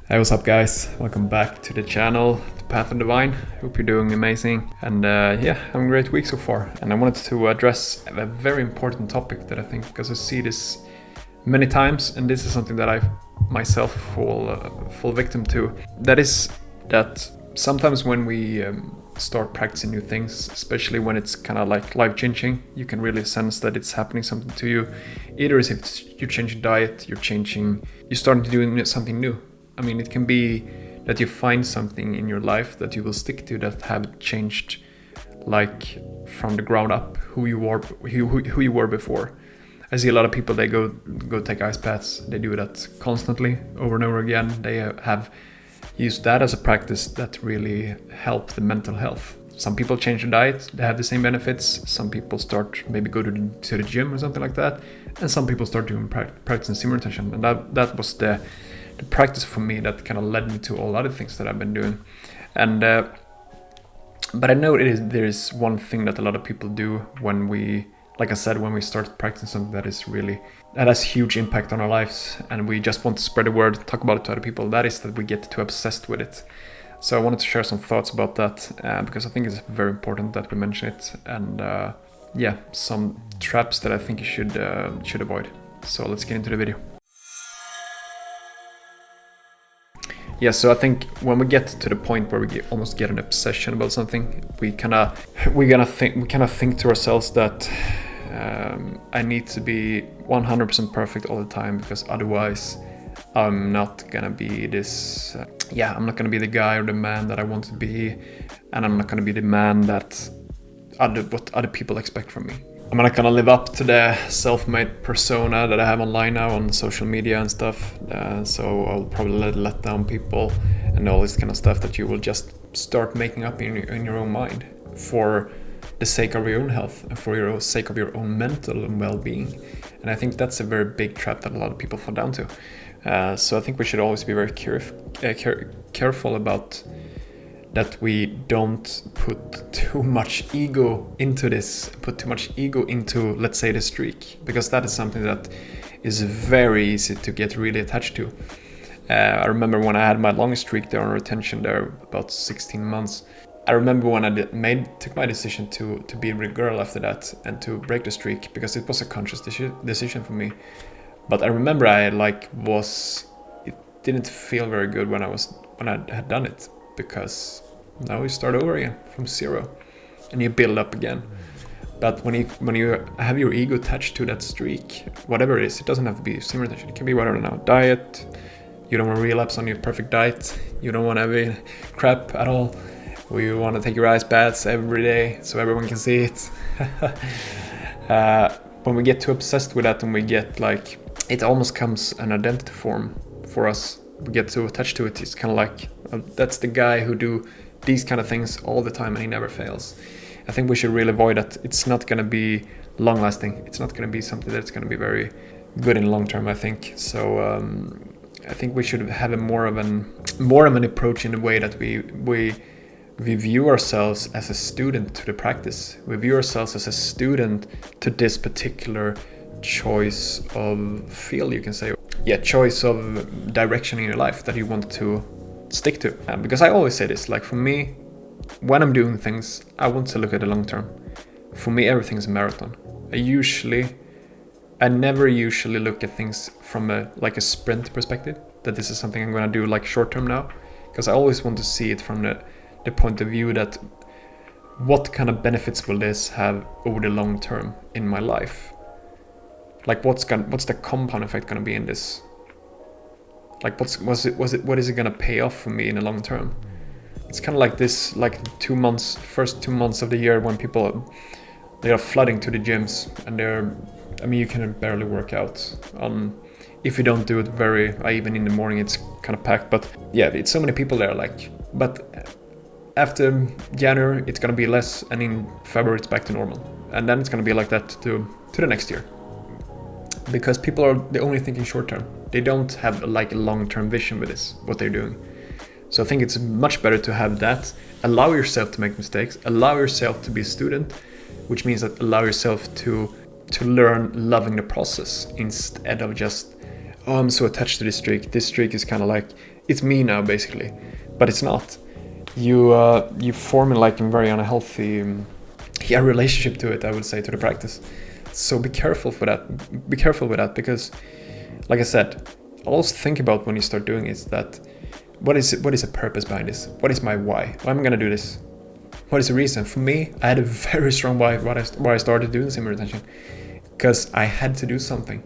Hey, what's up guys? Welcome back to the channel, The Path of Divine. Hope you're doing amazing and having a great week so far. And I wanted to address a very important topic that I think, because I see this many times, and this is something that I myself fall victim to. That is that sometimes when we start practicing new things, especially when it's kind of like life-changing, you can really sense that it's happening something to you. Either if you're changing diet, you're starting to do something new. I mean, it can be that you find something in your life that you will stick to that have changed, like from the ground up, who you were before. I see a lot of people, they go take ice baths. They do that constantly, over and over again. They have used that as a practice that really help the mental health. Some people change their diet, they have the same benefits. Some people start maybe go to the gym or something like that, and some people start doing practicing semen retention. And that was the practice for me that kind of led me to all other things that I've been doing. And but I know there is one thing that a lot of people do when we start practicing something that has huge impact on our lives, and we just want to spread the word, talk about it to other people. That is that we get too obsessed with it. So I wanted to share some thoughts about that because I think it's very important that we mention it, and some traps that I think you should avoid. So let's get into the video. Yeah, so I think when we get to the point where we almost get an obsession about something, we kind of think to ourselves that I need to be 100% perfect all the time, because otherwise I'm not gonna be this. I'm not gonna be the guy or the man that I want to be, and I'm not gonna be the man that what other people expect from me. I'm not gonna live up to the self-made persona that I have online now on social media and stuff. So I'll probably let down people and all this kind of stuff that you will just start making up in your own mind for the sake of your own health and for your sake of your own mental and well-being. And I think that's a very big trap that a lot of people fall down to. So I think we should always be very careful about that we don't put too much ego into let's say, the streak, because that is something that is very easy to get really attached to. I remember when I had my longest streak there on retention there, about 16 months. I remember when I took my decision to be with a girl after that and to break the streak, because it was a conscious decision for me. But I remember it didn't feel very good when I had done it, because now you start over again from zero and you build up again. But when you have your ego attached to that streak, whatever it is, it doesn't have to be semen retention. It can be whatever now. Diet, you don't want to relapse on your perfect diet. You don't want to have any crap at all. You want to take your ice baths every day so everyone can see it. When we get too obsessed with that, and we get like, it almost becomes an identity form for us. We get too attached to it. It's kind of like, that's the guy who do these kind of things all the time and he never fails. I think we should really avoid that. It's not going to be long lasting. It's not going to be something that's going to be very good in the long term, I think. So I think we should have a more of an approach in the way that we view ourselves as a student to the practice. We view ourselves as a student to this particular choice of field, you can say. Yeah, choice of direction in your life that you want to stick to. Because I always say this, like, for me, when I'm doing things, I want to look at the long term. For me, everything's a marathon. I never usually look at things from a sprint perspective, that this is something I'm gonna do like short term now, because I always want to see it from the point of view that what kind of benefits will this have over the long term in my life? Like, what's the compound effect gonna be in this? Like, what is it gonna pay off for me in the long term? It's kind of like this, like first 2 months of the year, when people, they are flooding to the gyms, and you can barely work out. If you don't do it even in the morning, it's kind of packed. But yeah, it's so many people there. But after January, it's gonna be less, and in February, it's back to normal, and then it's gonna be like that to the next year. Because people they're only thinking short term. They don't have a long-term vision with this, what they're doing. So I think it's much better to have that. Allow yourself to make mistakes. Allow yourself to be a student, which means that allow yourself to learn loving the process, instead of just, oh, I'm so attached to this streak. This streak is kind of like it's me now basically, but it's not. You form like a very unhealthy relationship to it, I would say, to the practice. So be careful for that. Be careful with that, because like I said, also think about when you start doing is that what is the purpose behind this? What is my why? Why am I gonna do this? What is the reason? For me, I had a very strong why I started doing semen retention, because I had to do something.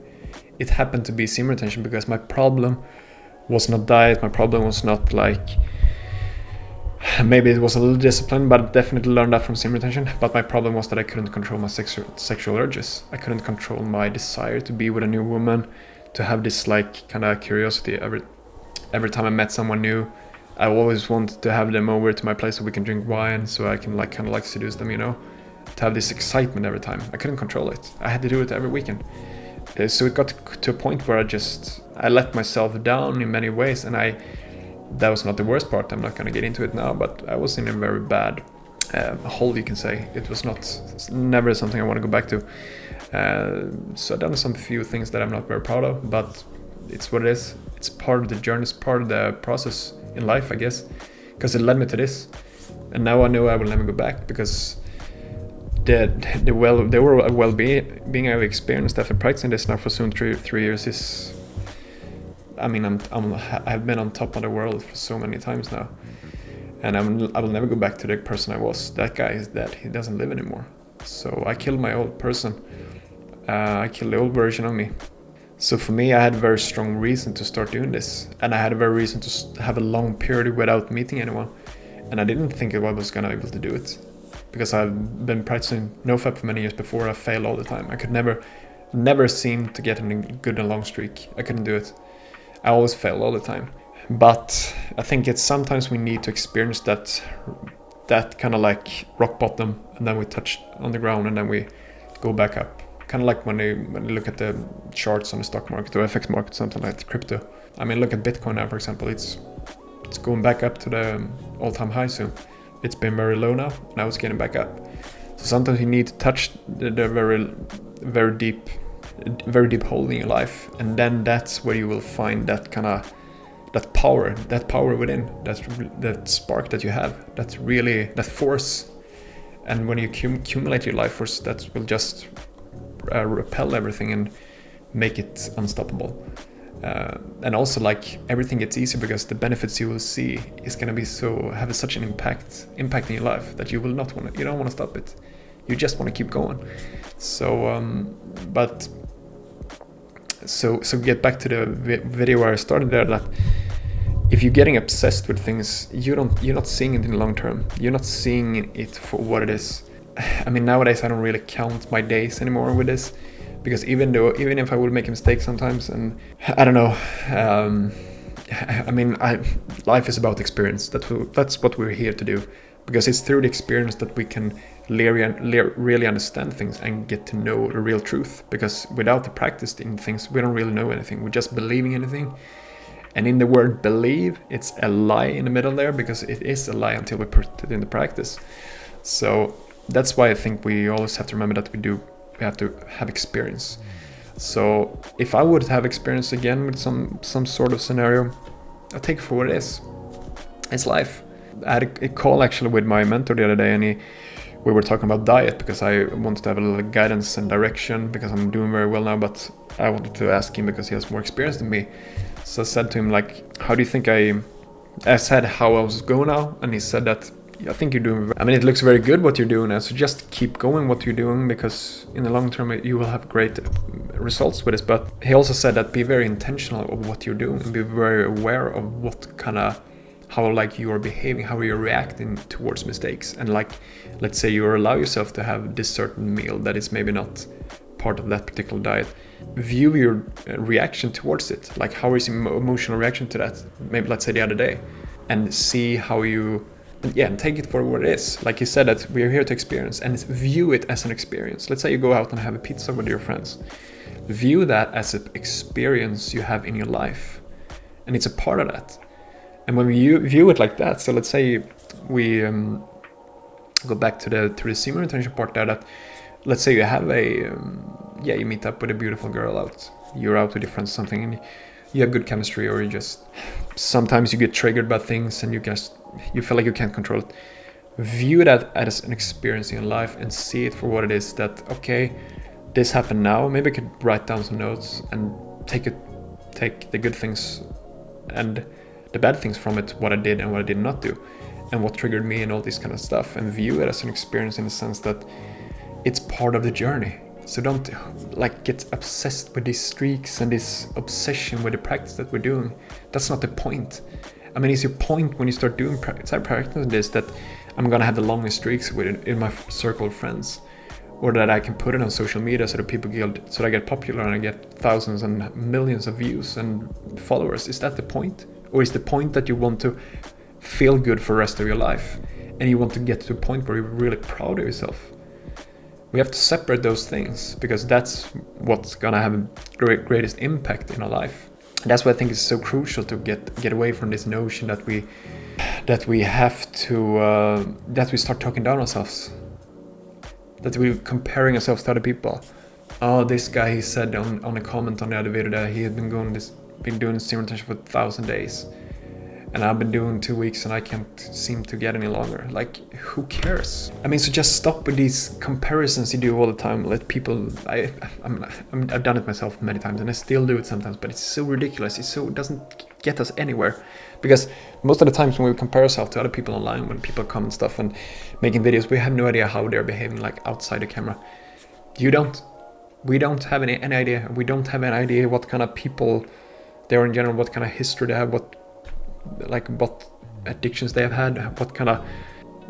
It happened to be semen retention because my problem was not diet. My problem was not like, maybe it was a little discipline, but definitely learned that from semen retention. But my problem was that I couldn't control my sexual urges. I couldn't control my desire to be with a new woman, to have this like kind of curiosity every time I met someone new. I always wanted to have them over to my place so we can drink wine, so I can like kind of like seduce them, to have this excitement every time. I couldn't control it. I had to do it every weekend. So it got to a point where I let myself down in many ways, and that was not the worst part. I'm not going to get into it now, but I was in a very bad hole, you can say. It was never something I want to go back to. So I've done some few things that I'm not very proud of, but it's what it is. It's part of the journey, it's part of the process in life, I guess, because it led me to this. And now I know I will never go back, because the well-being I've experienced after practicing this now for soon 3 years is, I've been on top of the world for so many times now, and I will never go back to the person I was. That guy is dead. He doesn't live anymore. So I killed my old person. I killed the old version of me. So for me, I had a very strong reason to start doing this, and I had a very reason to have a long period without meeting anyone, and I didn't think I was gonna be able to do it, because I've been practicing NoFap for many years before. I failed all the time. I could never seem to get in a good and long streak. I couldn't do it. I always failed all the time. But I think it's sometimes we need to experience that kind of like rock bottom, and then we touch on the ground, and then we go back up. Kind of like when you look at the charts on the stock market or FX market, something like crypto. Look at Bitcoin now, for example. It's going back up to the all-time high soon. It's been very low now it's getting back up. So sometimes you need to touch the very, very deep hole in your life, and then that's where you will find that kind of that power within, that spark that you have, that's really that force. And when you accumulate your life force, that will just repel everything and make it unstoppable. And also, like, everything gets easier because the benefits you will see is going to be have such an impact in your life that you don't want to stop it. You just want to keep going. So get back to the video where I started there, that if you're getting obsessed with things, you're not seeing it in the long term. You're not seeing it for what it is. Nowadays I don't really count my days anymore with this, because even if I would make a mistake sometimes, and I don't know, life is about experience. That's what we're here to do, because it's through the experience that we can really understand things and get to know the real truth. Because without the practice in things, we don't really know anything. We're just believing anything. And in the word believe, it's a lie in the middle there, because it is a lie until we put it into practice. So that's why I think we always have to remember that we have to have experience. So if I would have experience again with some sort of scenario, I take it for what it is. It's life. I had a call actually with my mentor the other day, and we were talking about diet, because I wanted to have a little guidance and direction, because I'm doing very well now, but I wanted to ask him because he has more experience than me. So I said to him, like, how do you think I said how I was going now, and he said that, I think you're doing, it looks very good what you're doing now, so just keep going what you're doing, because in the long term you will have great results with this. But he also said that be very intentional of what you're doing, and be very aware of what kind of, how like you are behaving, how you're reacting towards mistakes. And like, let's say you allow yourself to have this certain meal that is maybe not part of that particular diet, view your reaction towards it, like how is your emotional reaction to that, maybe let's say the other day, and see how you, and take it for what it is. Like you said, that we're here to experience, and view it as an experience. Let's say you go out and have a pizza with your friends, view that as an experience you have in your life, and it's a part of that. And when we view it like that, so let's say we go back to the semen retention part there, that let's say you have you meet up with a beautiful girl out, you're out with your friends or something, and you have good chemistry, or sometimes you get triggered by things and you feel like you can't control it. View that as an experience in life and see it for what it is. That, okay, this happened now. Maybe I could write down some notes and take the good things and the bad things from it, what I did and what I did not do, and what triggered me and all this kind of stuff, and view it as an experience in the sense that it's part of the journey. So don't like get obsessed with these streaks and this obsession with the practice that we're doing. That's not the point. I mean, it's your point when you start doing practicing this that I'm gonna have the longest streaks in my circle of friends, or that I can put it on social media so that people so that I get popular and I get thousands and millions of views and followers. Is that the point? Or is the point that you want to feel good for the rest of your life and you want to get to a point where you're really proud of yourself? We have to separate those things, because that's what's gonna have a greatest impact in our life. And that's why I think it's so crucial to get away from this notion that we have to that we start talking down ourselves, that we're comparing ourselves to other people. Oh, this guy, he said on a comment on the other video that he had been doing semen retention for 1,000 days, and I've been doing 2 weeks and I can't seem to get any longer. Like, who cares? I mean, so just stop with these comparisons you do all the time. Let people, I've done it myself many times and I still do it sometimes, but it's so ridiculous. It doesn't get us anywhere, because most of the times when we compare ourselves to other people online, when people comment stuff and making videos, we have no idea how they're behaving like outside the camera. We don't have any idea. We don't have any idea what kind of people they are in general, what kind of history they have, what addictions they have had, what kind of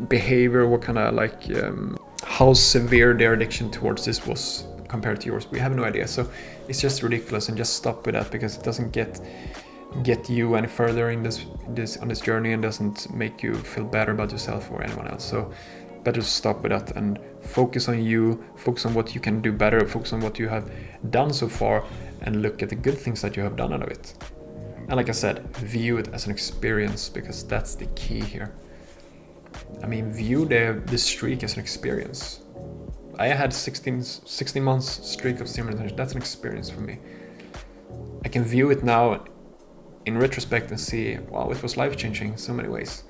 behavior, what kind of how severe their addiction towards this was compared to yours. We have no idea. So it's just ridiculous, and just stop with that, because it doesn't get you any further in this journey, and doesn't make you feel better about yourself or anyone else. So better stop with that and focus on you, focus on what you can do better, focus on what you have done so far, and look at the good things that you have done out of it. And like I said, view it as an experience, because that's the key here. I mean, view the streak as an experience. I had 16 months streak of semen retention. That's an experience for me. I can view it now in retrospect and see, wow, it was life-changing in so many ways,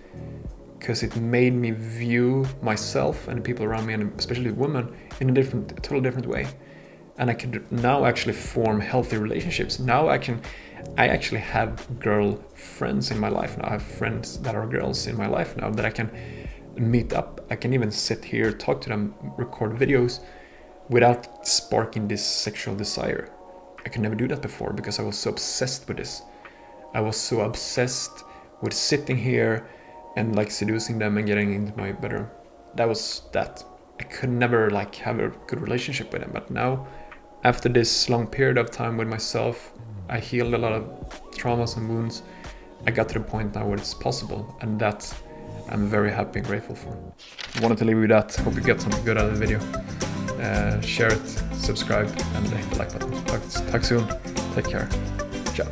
because it made me view myself and the people around me, and especially women, in a totally different way. And I can now actually form healthy relationships. Now I actually have girl friends in my life now. I have friends that are girls in my life now that I can meet up. I can even sit here, talk to them, record videos without sparking this sexual desire. I could never do that before, because I was so obsessed with this. I was so obsessed with sitting here and like seducing them and getting into my bedroom. That was that. I could never like have a good relationship with them. But now, after this long period of time with myself, I healed a lot of traumas and wounds. I got to the point now where it's possible, and that I'm very happy and grateful for. I wanted to leave you with that. Hope you get something good out of the video. Share it, subscribe, and hit the like button. Talk soon. Take care. Ciao.